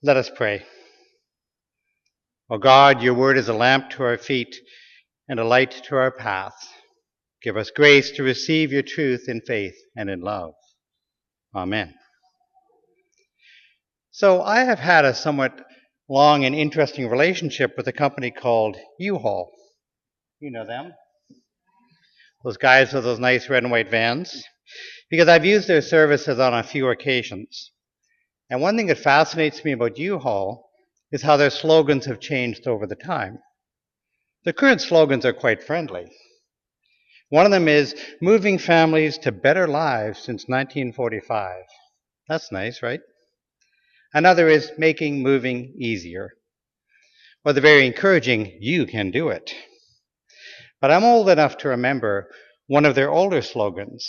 Let us pray. O God, your word is a lamp to our feet and a light to our path. Give us grace to receive your truth in faith and in love. Amen. So I have had a somewhat long and interesting relationship with a company called U-Haul. You know them? Those guys with those nice red and white vans. Because I've used their services on a few occasions. And one thing that fascinates me about U-Haul is how their slogans have changed over the time. The current slogans are quite friendly. One of them is moving families to better lives since 1945. That's nice, right? Another is making moving easier. Or the very encouraging, you can do it. But I'm old enough to remember one of their older slogans.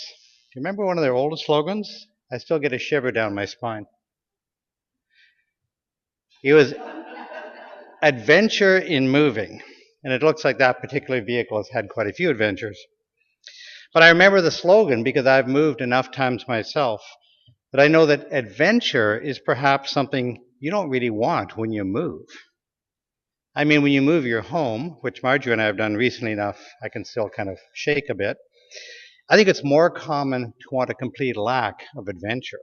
Do you remember one of their oldest slogans? I still get a shiver down my spine. It was adventure in moving. And it looks like that particular vehicle has had quite a few adventures. But I remember the slogan because I've moved enough times myself that I know that adventure is perhaps something you don't really want when you move. I mean, when you move your home, which Marjorie and I have done recently enough, I can still kind of shake a bit. I think it's more common to want a complete lack of adventure.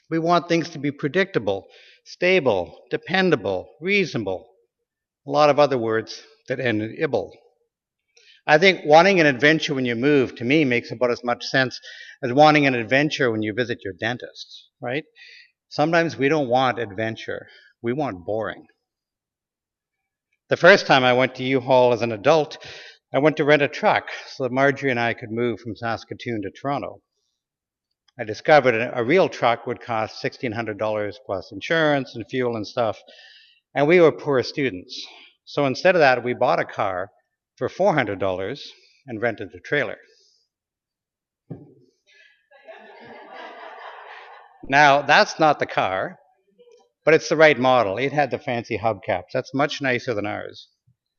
We want things to be predictable, stable, dependable, reasonable. A lot of other words that end in "ible." I think wanting an adventure when you move, to me, makes about as much sense as wanting an adventure when you visit your dentist, right? Sometimes we don't want adventure. We want boring. The first time I went to U-Haul as an adult, I went to rent a truck so that Marjorie and I could move from Saskatoon to Toronto. I discovered a real truck would cost $1,600 plus insurance and fuel and stuff, and we were poor students. So instead of that, we bought a car for $400 and rented a trailer. Now, that's not the car, but it's the right model. It had the fancy hubcaps. That's much nicer than ours.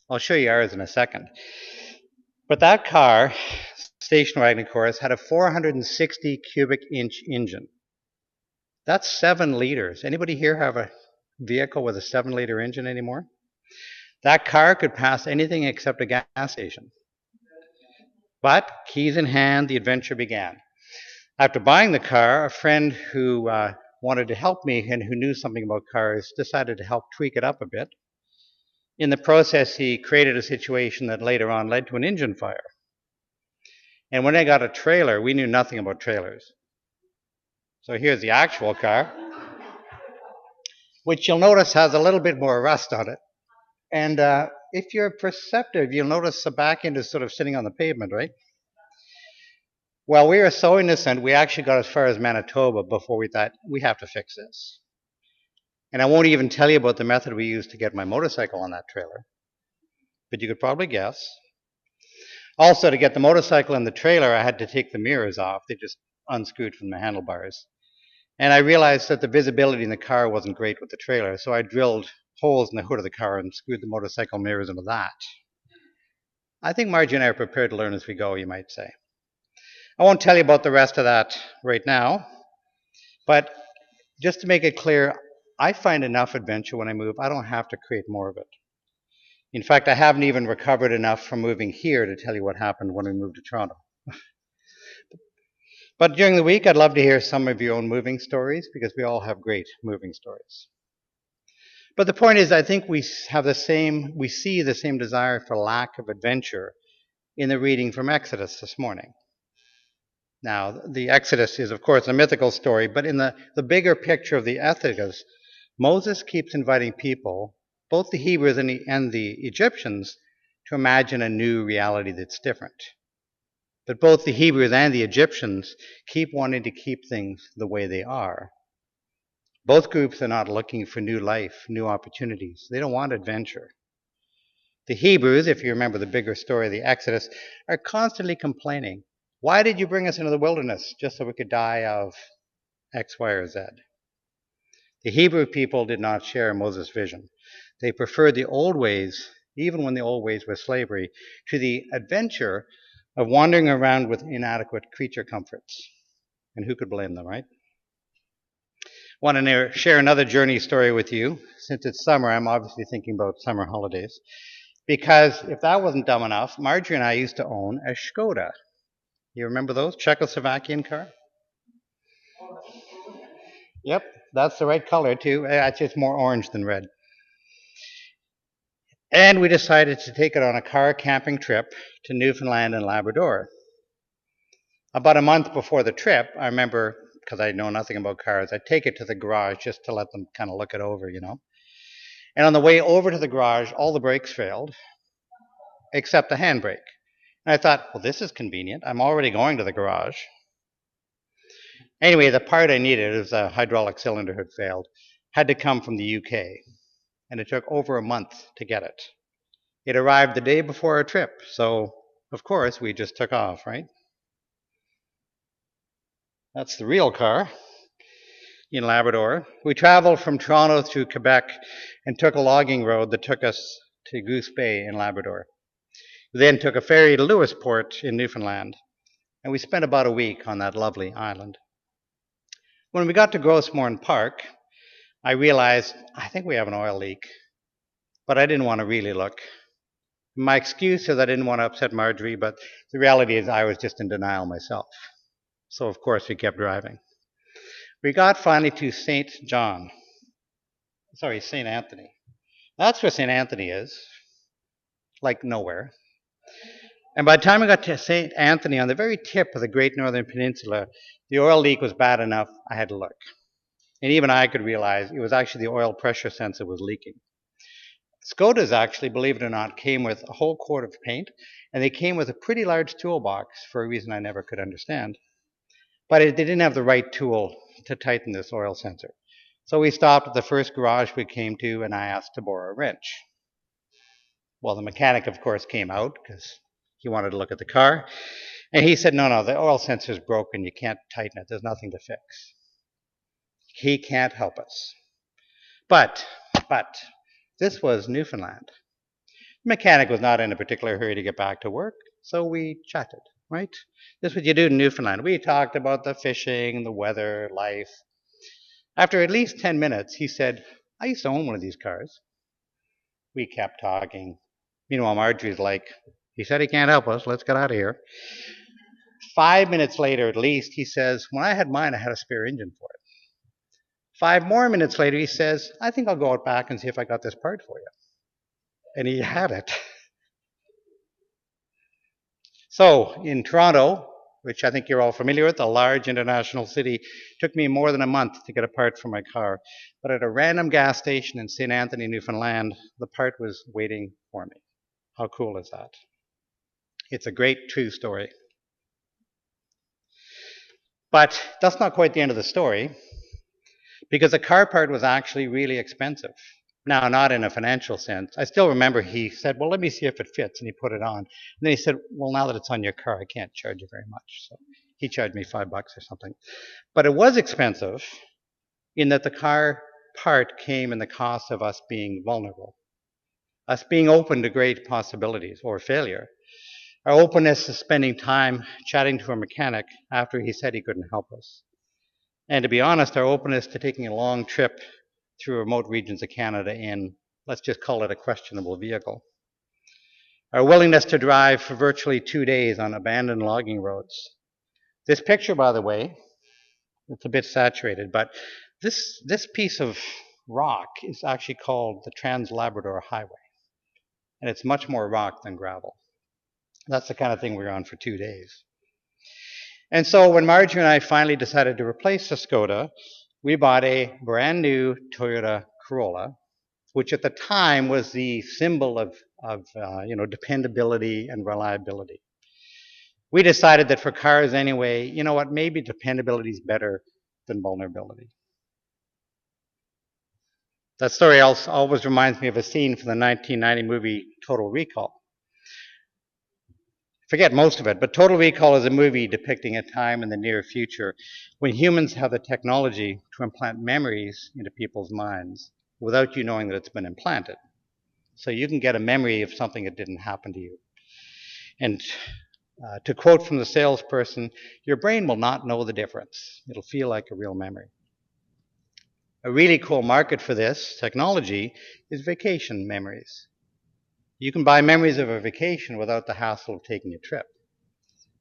I'll show you ours in a second. But that car, station wagon of course, had a 460 cubic inch engine. That's 7 liters. Anybody here have a vehicle with a 7-liter engine anymore? That car could pass anything except a gas station. But, keys in hand, the adventure began. After buying the car, a friend who wanted to help me and who knew something about cars decided to help tweak it up a bit. In the process, he created a situation that later on led to an engine fire. And when I got a trailer, we knew nothing about trailers. So here's the actual car, which you'll notice has a little bit more rust on it. And if you're perceptive, you'll notice the back end is sort of sitting on the pavement, right? Well, we were so innocent, we actually got as far as Manitoba before we thought, we have to fix this. And I won't even tell you about the method we used to get my motorcycle on that trailer. But you could probably guess. Also, to get the motorcycle in the trailer, I had to take the mirrors off. They just unscrewed from the handlebars. And I realized that the visibility in the car wasn't great with the trailer, so I drilled holes in the hood of the car and screwed the motorcycle mirrors into that. I think Margie and I are prepared to learn as we go, you might say. I won't tell you about the rest of that right now, but just to make it clear, I find enough adventure when I move. I don't have to create more of it. In fact, I haven't even recovered enough from moving here to tell you what happened when we moved to Toronto. But during the week, I'd love to hear some of your own moving stories, because we all have great moving stories. But the point is, I think we see the same desire for lack of adventure in the reading from Exodus this morning. Now, the Exodus is, of course, a mythical story, but in the bigger picture of the Exodus, Moses keeps inviting people, both the Hebrews and the Egyptians, to imagine a new reality that's different. But both the Hebrews and the Egyptians keep wanting to keep things the way they are. Both groups are not looking for new life, new opportunities. They don't want adventure. The Hebrews, if you remember the bigger story of the Exodus, are constantly complaining. Why did you bring us into the wilderness just so we could die of X, Y, or Z? The Hebrew people did not share Moses' vision. They preferred the old ways, even when the old ways were slavery, to the adventure of wandering around with inadequate creature comforts. And who could blame them, right? Want to share another journey story with you. Since it's summer, I'm obviously thinking about summer holidays. Because if that wasn't dumb enough, Marjorie and I used to own a Skoda. You remember those? Czechoslovakian car? Yep, that's the right color too. It's just more orange than red. And we decided to take it on a car camping trip to Newfoundland and Labrador. About a month before the trip, I remember, because I know nothing about cars, I'd take it to the garage just to let them kind of look it over, you know. And on the way over to the garage, all the brakes failed, except the handbrake. And I thought, well, this is convenient. I'm already going to the garage. Anyway, the part I needed, was a hydraulic cylinder had failed, had to come from the UK. And it took over a month to get it. It arrived the day before our trip, so of course we just took off, right? That's the real car in Labrador. We traveled from Toronto through Quebec and took a logging road that took us to Goose Bay in Labrador. We then took a ferry to Lewisport in Newfoundland, and we spent about a week on that lovely island. When we got to Grossmorn Park, I realized I think we have an oil leak, but I didn't want to really look. My excuse is I didn't want to upset Marjorie, but the reality is I was just in denial myself. So of course we kept driving. We got finally to St. Anthony. That's where St. Anthony is, like nowhere. And by the time we got to St. Anthony, on the very tip of the Great Northern Peninsula, the oil leak was bad enough I had to look. And even I could realize it was actually the oil pressure sensor was leaking. Skodas actually, believe it or not, came with a whole quart of paint, and they came with a pretty large toolbox for a reason I never could understand. But they didn't have the right tool to tighten this oil sensor. So we stopped at the first garage we came to, and I asked to borrow a wrench. Well, the mechanic, of course, came out because he wanted to look at the car. And he said, no, the oil sensor is broken. You can't tighten it. There's nothing to fix. He can't help us. But, this was Newfoundland. The mechanic was not in a particular hurry to get back to work, so we chatted, right? This is what you do in Newfoundland. We talked about the fishing, the weather, life. After at least 10 minutes, he said, I used to own one of these cars. We kept talking. Meanwhile, Marjorie's like, he said he can't help us. Let's get out of here. 5 minutes later, at least, he says, when I had mine, I had a spare engine for it. 5 more minutes later, he says, I think I'll go out back and see if I got this part for you. And he had it. So, in Toronto, which I think you're all familiar with, a large international city, it took me more than a month to get a part for my car. But at a random gas station in St. Anthony, Newfoundland, the part was waiting for me. How cool is that? It's a great true story. But that's not quite the end of the story, because the car part was actually really expensive. Now, not in a financial sense. I still remember he said, well, let me see if it fits, and he put it on. And then he said, well, now that it's on your car, I can't charge you very much. So he charged me $5 or something. But it was expensive in that the car part came in the cost of us being vulnerable, us being open to great possibilities or failure. Our openness to spending time chatting to a mechanic after he said he couldn't help us. And to be honest, our openness to taking a long trip through remote regions of Canada in, let's just call it a questionable vehicle. Our willingness to drive for virtually 2 days on abandoned logging roads. This picture, by the way, it's a bit saturated, but this piece of rock is actually called the Trans-Labrador Highway. And it's much more rock than gravel. That's the kind of thing we were on for 2 days. And so when Marjorie and I finally decided to replace the Skoda, we bought a brand new Toyota Corolla, which at the time was the symbol of dependability and reliability. We decided that for cars anyway, you know what, maybe dependability is better than vulnerability. That story always reminds me of a scene from the 1990 movie Total Recall. Forget most of it, but Total Recall is a movie depicting a time in the near future when humans have the technology to implant memories into people's minds without you knowing that it's been implanted. So you can get a memory of something that didn't happen to you. And to quote from the salesperson, your brain will not know the difference. It'll feel like a real memory. A really cool market for this technology is vacation memories. You can buy memories of a vacation without the hassle of taking a trip.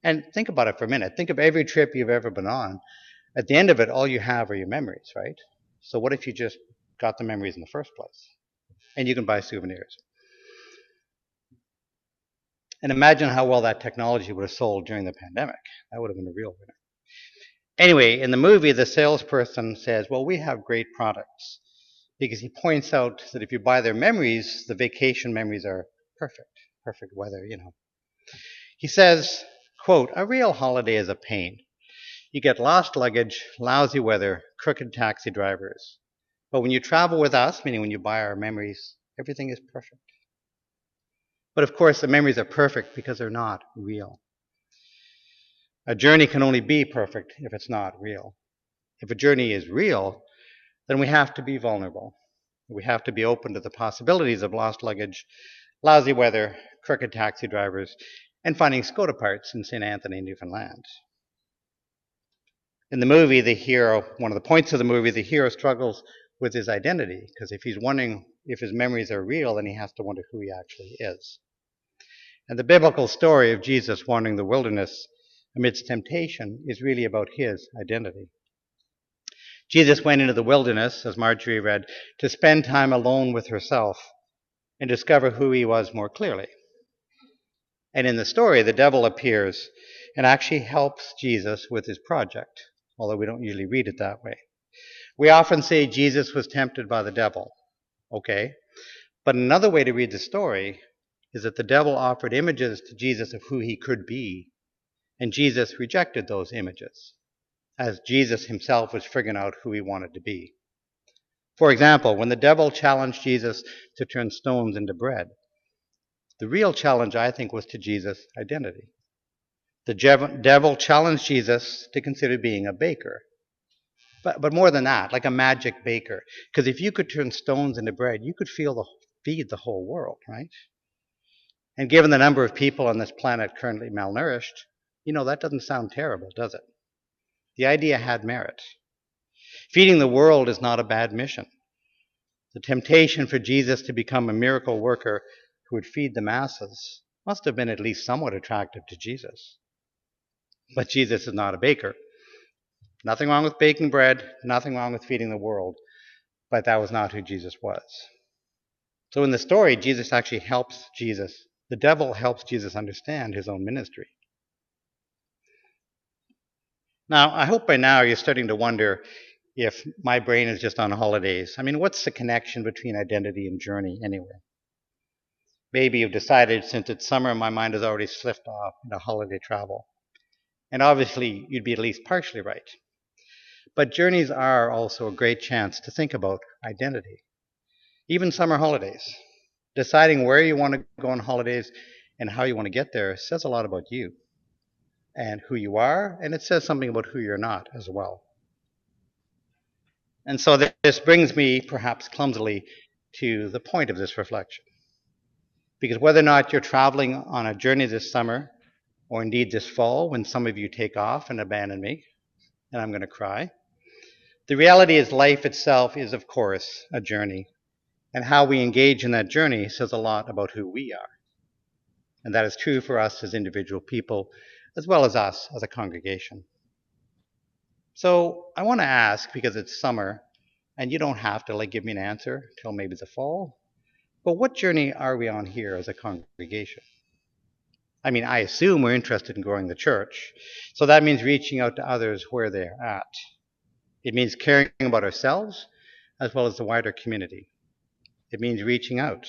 And think about it for a minute. Think of every trip you've ever been on. At the end of it, all you have are your memories, right? So what if you just got the memories in the first place? And you can buy souvenirs. And imagine how well that technology would have sold during the pandemic. That would have been a real winner. Anyway, in the movie, the salesperson says, well, we have great products. Because he points out that if you buy their memories, the vacation memories are perfect weather, He says, quote, a real holiday is a pain. You get lost luggage, lousy weather, crooked taxi drivers. But when you travel with us, meaning when you buy our memories, everything is perfect. But of course, the memories are perfect because they're not real. A journey can only be perfect if it's not real. If a journey is real, then we have to be vulnerable. We have to be open to the possibilities of lost luggage, lousy weather, crooked taxi drivers, and finding Skoda parts in St. Anthony, Newfoundland. In the movie, one of the points of the movie, the hero struggles with his identity, because if he's wondering if his memories are real, then he has to wonder who he actually is. And the biblical story of Jesus wandering the wilderness amidst temptation is really about his identity. Jesus went into the wilderness, as Marjorie read, to spend time alone with herself and discover who he was more clearly. And in the story, the devil appears and actually helps Jesus with his project, although we don't usually read it that way. We often say Jesus was tempted by the devil, okay? But another way to read the story is that the devil offered images to Jesus of who he could be, and Jesus rejected those images, as Jesus himself was figuring out who he wanted to be. For example, when the devil challenged Jesus to turn stones into bread, the real challenge, I think, was to Jesus' identity. The devil challenged Jesus to consider being a baker. But more than that, like a magic baker. Because if you could turn stones into bread, you could feed the whole world, right? And given the number of people on this planet currently malnourished, that doesn't sound terrible, does it? The idea had merit. Feeding the world is not a bad mission. The temptation for Jesus to become a miracle worker who would feed the masses must have been at least somewhat attractive to Jesus. But Jesus is not a baker. Nothing wrong with baking bread, nothing wrong with feeding the world, but that was not who Jesus was. So in the story, the devil helps Jesus understand his own ministry. Now, I hope by now you're starting to wonder if my brain is just on holidays. I mean, what's the connection between identity and journey anyway? Maybe you've decided since it's summer, my mind has already slipped off into holiday travel. And obviously, you'd be at least partially right. But journeys are also a great chance to think about identity. Even summer holidays. Deciding where you want to go on holidays and how you want to get there says a lot about you and who you are, and it says something about who you're not as well. And so this brings me, perhaps clumsily, to the point of this reflection. Because whether or not you're traveling on a journey this summer, or indeed this fall, when some of you take off and abandon me, and I'm going to cry, the reality is life itself is, of course, a journey. And how we engage in that journey says a lot about who we are. And that is true for us as individual people, as well as us as a congregation. So I want to ask, because it's summer, and you don't have to give me an answer till maybe the fall, but what journey are we on here as a congregation? I mean, I assume we're interested in growing the church, so that means reaching out to others where they're at. It means caring about ourselves as well as the wider community. It means reaching out.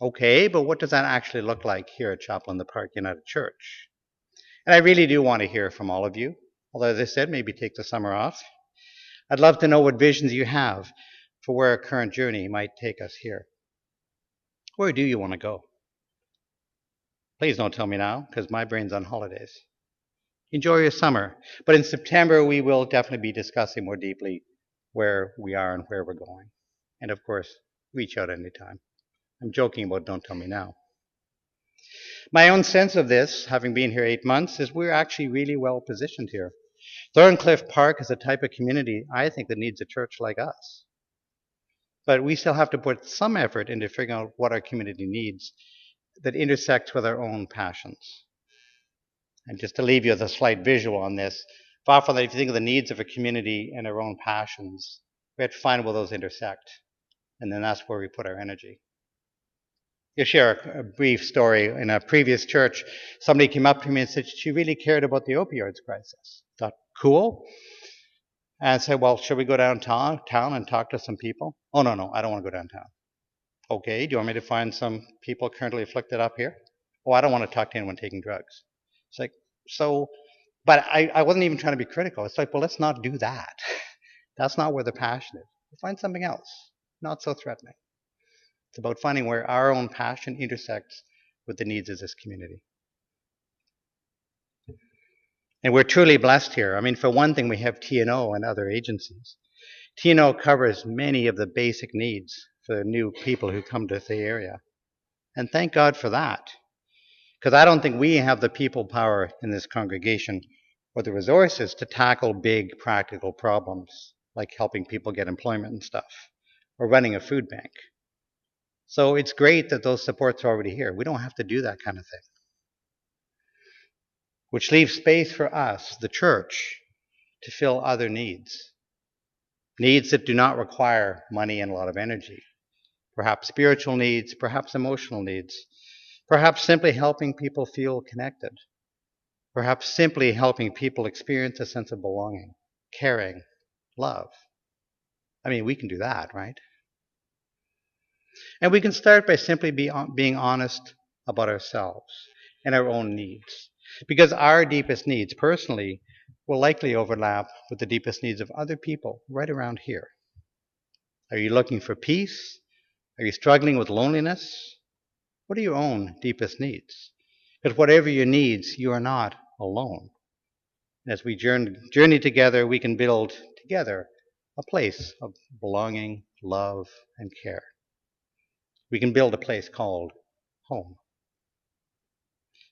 Okay, but what does that actually look like here at Chapel in the Park United Church? And I really do want to hear from all of you, although as I said, maybe take the summer off. I'd love to know what visions you have for where our current journey might take us here. Where do you want to go? Please don't tell me now, because my brain's on holidays. Enjoy your summer. But in September, we will definitely be discussing more deeply where we are and where we're going. And of course, reach out anytime. I'm joking about don't tell me now. My own sense of this, having been here 8 months, is we're actually really well positioned here. Thorncliffe Park is a type of community, I think, that needs a church like us. But we still have to put some effort into figuring out what our community needs that intersects with our own passions. And just to leave you with a slight visual on this, often if you think of the needs of a community and our own passions, we have to find where those intersect. And then that's where we put our energy. You'll share a brief story. In a previous church, somebody came up to me and said she really cared about the opioids crisis. I thought, cool. And I said, well, should we go downtown and talk to some people? Oh, no, I don't want to go downtown. Okay, do you want me to find some people currently afflicted up here? Oh, I don't want to talk to anyone taking drugs. It's like, so, but I wasn't even trying to be critical. It's like, well, let's not do that. That's not where the passion is. We'll find something else, not so threatening. It's about finding where our own passion intersects with the needs of this community. And we're truly blessed here. I mean, for one thing, we have TNO and other agencies. TNO covers many of the basic needs for the new people who come to the area. And thank God for that. Because I don't think we have the people power in this congregation or the resources to tackle big practical problems like helping people get employment and stuff or running a food bank. So it's great that those supports are already here. We don't have to do that kind of thing. Which leaves space for us, the church, to fill other needs. Needs that do not require money and a lot of energy. Perhaps spiritual needs, perhaps emotional needs. Perhaps simply helping people feel connected. Perhaps simply helping people experience a sense of belonging, caring, love. I mean, we can do that, right? And we can start by simply being honest about ourselves and our own needs. Because our deepest needs, personally, will likely overlap with the deepest needs of other people right around here. Are you looking for peace? Are you struggling with loneliness? What are your own deepest needs? Because whatever your needs, you are not alone. And as we journey together, we can build together a place of belonging, love, and care. We can build a place called home.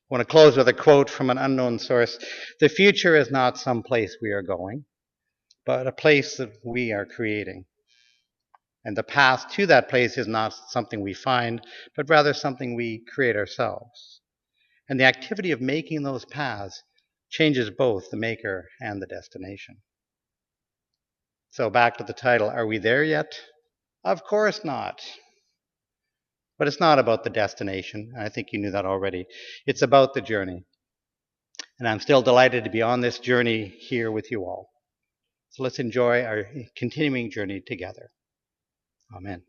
I want to close with a quote from an unknown source. The future is not some place we are going, but a place that we are creating. And the path to that place is not something we find, but rather something we create ourselves. And the activity of making those paths changes both the maker and the destination. So back to the title, are we there yet? Of course not. But it's not about the destination. I think you knew that already. It's about the journey. And I'm still delighted to be on this journey here with you all. So let's enjoy our continuing journey together. Amen.